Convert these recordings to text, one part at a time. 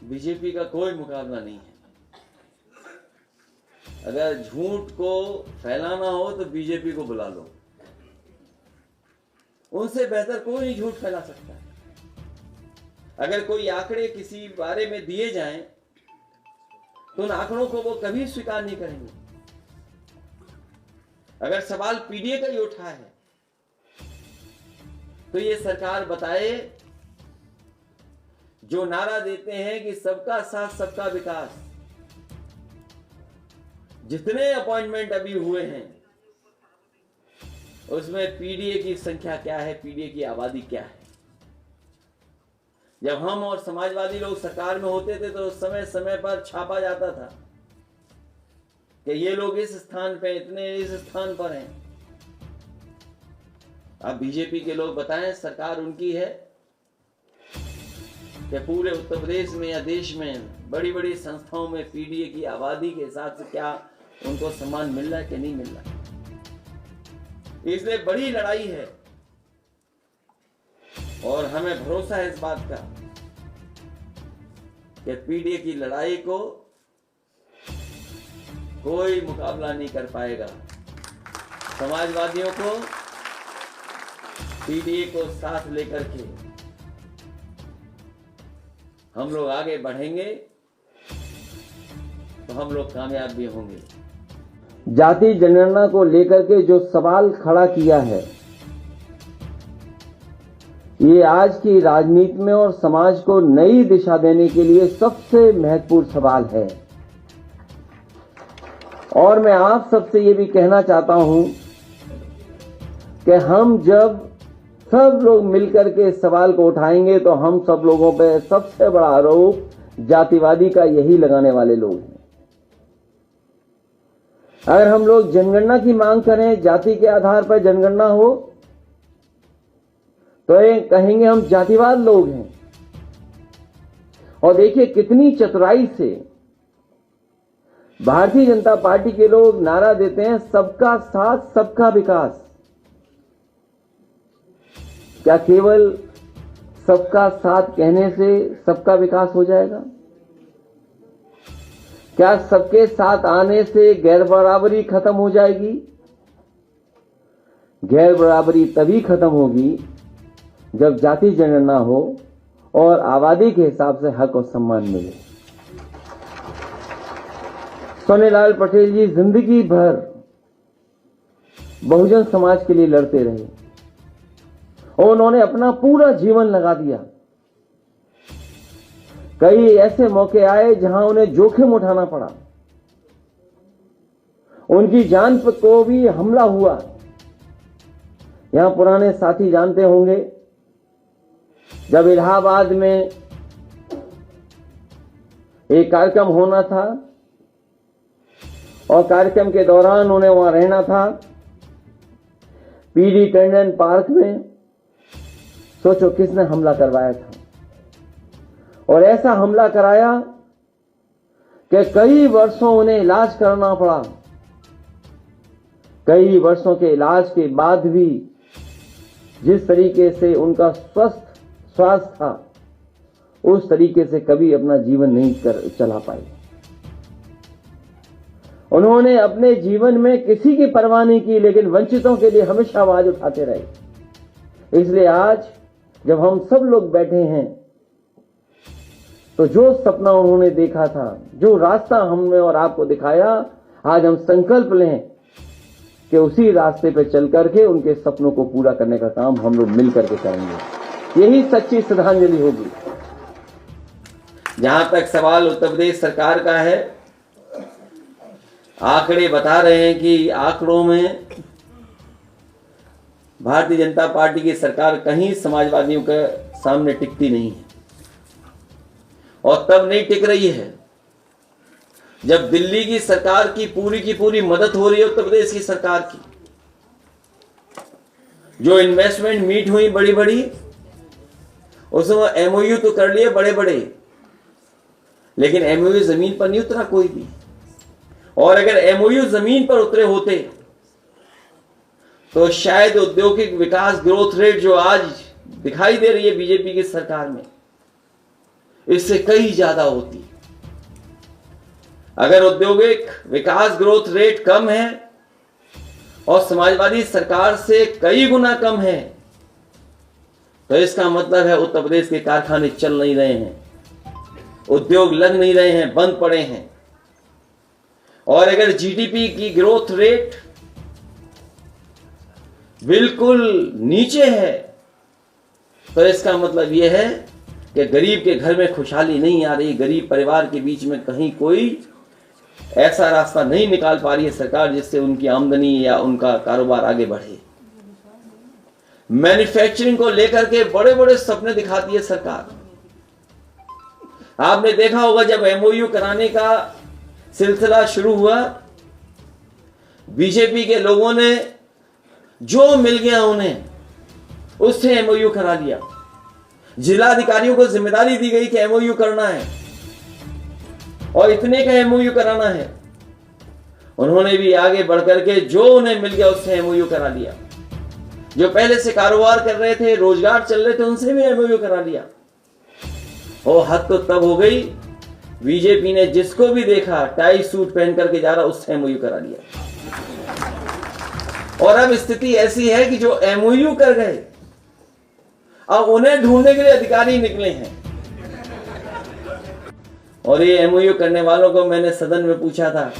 BJP का कोई मुकाबला नहीं है। अगर झूठ को फैलाना हो तो बीजेपी को बुला लो, उनसे बेहतर कोई नहीं झूठ फैला सकता है। अगर कोई आंकड़े किसी बारे में दिए जाएं तो उन आंकड़ों को वो कभी स्वीकार नहीं करेंगे। अगर सवाल पीडीए का ही उठा है तो ये सरकार बताए, जो नारा देते हैं कि सबका साथ सबका विकास, जितने अपॉइंटमेंट अभी हुए हैं उसमें पीडीए की संख्या क्या है, पीडीए की आबादी क्या है। जब हम और समाजवादी लोग सरकार में होते थे तो समय समय पर छापा जाता था कि ये लोग इस स्थान पे, इतने इस स्थान पर हैं। अब बीजेपी के लोग बताएं, सरकार उनकी है कि पूरे उत्तर प्रदेश में या देश में बड़ी बड़ी संस्थाओं में पीडीए की आबादी के हिसाब से क्या उनको सम्मान मिल रहा है कि नहीं मिल रहा है। इसलिए बड़ी लड़ाई है और हमें भरोसा है इस बात का कि पीडीए की लड़ाई को कोई मुकाबला नहीं कर पाएगा। समाजवादियों को, पीडीए को साथ लेकर के हम लोग आगे बढ़ेंगे तो हम लोग कामयाब भी होंगे। जाति जनगणना को लेकर के जो सवाल खड़ा किया है, ये आज की राजनीति में और समाज को नई दिशा देने के लिए सबसे महत्वपूर्ण सवाल है। और मैं आप सबसे ये भी कहना चाहता हूं कि हम जब सब लोग मिलकर के इस सवाल को उठाएंगे तो हम सब लोगों पे सबसे बड़ा आरोप जातिवादी का यही लगाने वाले लोग हैं। अगर हम लोग जनगणना की मांग करें, जाति के आधार पर जनगणना हो, तो ये कहेंगे हम जातिवाद लोग हैं। और देखिए कितनी चतुराई से भारतीय जनता पार्टी के लोग नारा देते हैं, सबका साथ सबका विकास। क्या केवल सबका साथ कहने से सबका विकास हो जाएगा? क्या सबके साथ आने से गैर बराबरी खत्म हो जाएगी? गैर बराबरी तभी खत्म होगी जब जाति जनगणना हो और आबादी के हिसाब से हक और सम्मान मिले। सोनेलाल पटेल जी जिंदगी भर बहुजन समाज के लिए लड़ते रहे और उन्होंने अपना पूरा जीवन लगा दिया। कई ऐसे मौके आए जहां उन्हें जोखिम उठाना पड़ा, उनकी जान पर को भी हमला हुआ। यहां पुराने साथी जानते होंगे, जब इलाहाबाद में एक कार्यक्रम होना था और कार्यक्रम के दौरान उन्हें वहां रहना था, पीडी टंडन पार्क में। सोचो किसने हमला करवाया था, और ऐसा हमला कराया कि कई वर्षों उन्हें इलाज करना पड़ा। कई वर्षों के इलाज के बाद भी जिस तरीके से उनका स्वास्थ्य था, उस तरीके से कभी अपना जीवन नहीं चला पाए। उन्होंने अपने जीवन में किसी की परवाह नहीं की, लेकिन वंचितों के लिए हमेशा आवाज उठाते रहे। इसलिए आज जब हम सब लोग बैठे हैं तो जो सपना उन्होंने देखा था, जो रास्ता हमने और आपको दिखाया, आज हम संकल्प लें कि उसी रास्ते पे चल करके उनके सपनों को पूरा करने का काम हम लोग मिल करके करेंगे। यही सच्ची श्रद्धांजलि होगी। जहां तक सवाल उत्तर प्रदेश सरकार का है, आंकड़े बता रहे हैं कि आंकड़ों में भारतीय जनता पार्टी की सरकार कहीं समाजवादियों के सामने टिकती नहीं है। और तब नहीं टिक रही है जब दिल्ली की सरकार की पूरी मदद हो रही है उत्तर प्रदेश की सरकार की। जो इन्वेस्टमेंट मीट हुई बड़ी बड़ी, उसमें एमओयू तो कर लिए बड़े बड़े, लेकिन एमओयू जमीन पर नहीं उतरा कोई भी। और अगर एमओयू जमीन पर उतरे होते तो शायद औद्योगिक विकास ग्रोथ रेट जो आज दिखाई दे रही है बीजेपी की सरकार में, इससे कई ज्यादा होती। अगर औद्योगिक विकास ग्रोथ रेट कम है और समाजवादी सरकार से कई गुना कम है, तो इसका मतलब है उत्तर प्रदेश के कारखाने चल नहीं रहे हैं, उद्योग लग नहीं रहे हैं, बंद पड़े हैं। और अगर जीडीपी की ग्रोथ रेट बिल्कुल नीचे है, तो इसका मतलब यह है कि गरीब के घर में खुशहाली नहीं आ रही, गरीब परिवार के बीच में कहीं कोई ऐसा रास्ता नहीं निकाल पा रही है सरकार जिससे उनकी आमदनी या उनका कारोबार आगे बढ़े। मैन्युफैक्चरिंग को लेकर के बड़े बड़े सपने दिखाती है सरकार। आपने देखा होगा जब एमओयू कराने का सिलसिला शुरू हुआ, बीजेपी के लोगों ने जो मिल गया उन्हें उससे एमओयू करा दिया। जिला अधिकारियों को जिम्मेदारी दी गई कि एमओयू करना है और इतने का एमओयू कराना है। उन्होंने भी आगे बढ़कर के जो उन्हें मिल गया उससे एमओयू करा लिया। जो पहले से कारोबार कर रहे थे, रोजगार चल रहे थे, उनसे भी एमओयू करा लिया। और हद तो तब हो गई, बीजेपी ने जिसको भी देखा टाई सूट पहन करके जा रहा उससे एमओयू करा लिया। और अब स्थिति ऐसी है कि जो एमओयू कर गए अब उन्हें ढूंढने के लिए अधिकारी निकले हैं। और ये एमओयू करने वालों को मैंने सदन में पूछा था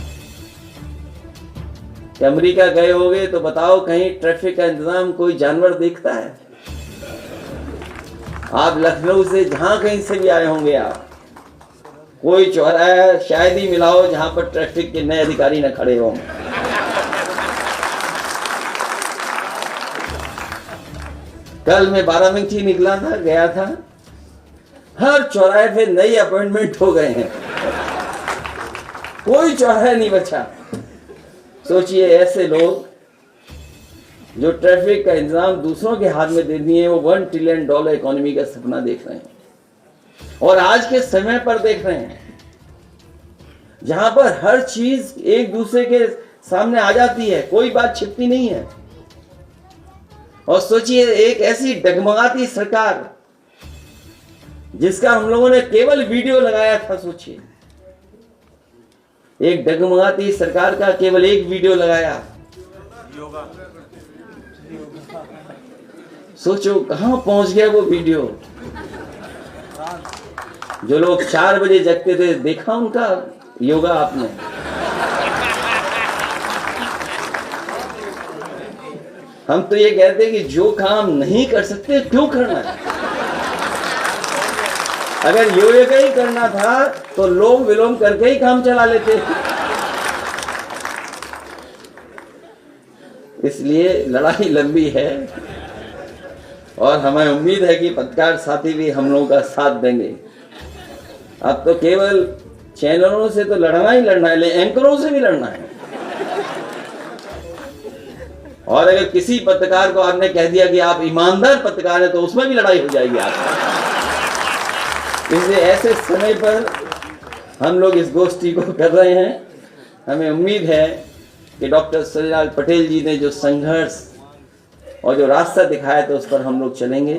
कि अमेरिका गए होगे तो बताओ कहीं ट्रैफिक का इंतजाम कोई जानवर देखता है? आप लखनऊ से जहां कहीं से भी आए होंगे, आप कोई चौराहा शायद ही मिला हो जहां पर ट्रैफिक के नए अधिकारी न खड़े हों। कल मैं बाराबंकी निकला था, गया था, हर चौराहे पे नई अपॉइंटमेंट हो गए हैं, कोई चौराहा नहीं बचा। सोचिए ऐसे लोग जो ट्रैफिक का इंतजाम दूसरों के हाथ में दे दिए, वो $1 ट्रिलियन इकोनॉमी का सपना देख रहे हैं और आज के समय पर देख रहे हैं जहां पर हर चीज एक दूसरे के सामने आ जाती है, कोई बात छिपती नहीं है। और सोचिए एक ऐसी डगमगाती सरकार जिसका हम लोगों ने केवल वीडियो लगाया था। सोचिए एक डगमगाती सरकार का केवल एक वीडियो लगाया, सोचो कहां पहुंच गया वो वीडियो। जो लोग 4 बजे जगते थे, देखा उनका योगा आपने? हम तो ये कहते हैं कि जो काम नहीं कर सकते क्यों करना है? अगर योगा ही करना था तो लोम विलोम करके ही काम चला लेते। इसलिए लड़ाई लंबी है और हमें उम्मीद है कि पत्रकार साथी भी हम लोगों का साथ देंगे। अब तो केवल चैनलों से तो लड़ना ही लड़ना है, एंकरों से भी लड़ना है। और अगर किसी पत्रकार को आपने कह दिया कि आप ईमानदार पत्रकार हैं तो उसमें भी लड़ाई हो जाएगी आपकी। इसलिए ऐसे समय पर हम लोग इस गोष्ठी को कर रहे हैं। हमें उम्मीद है कि डॉक्टर सरदार पटेल जी ने जो संघर्ष और जो रास्ता दिखाया था उस पर हम लोग चलेंगे।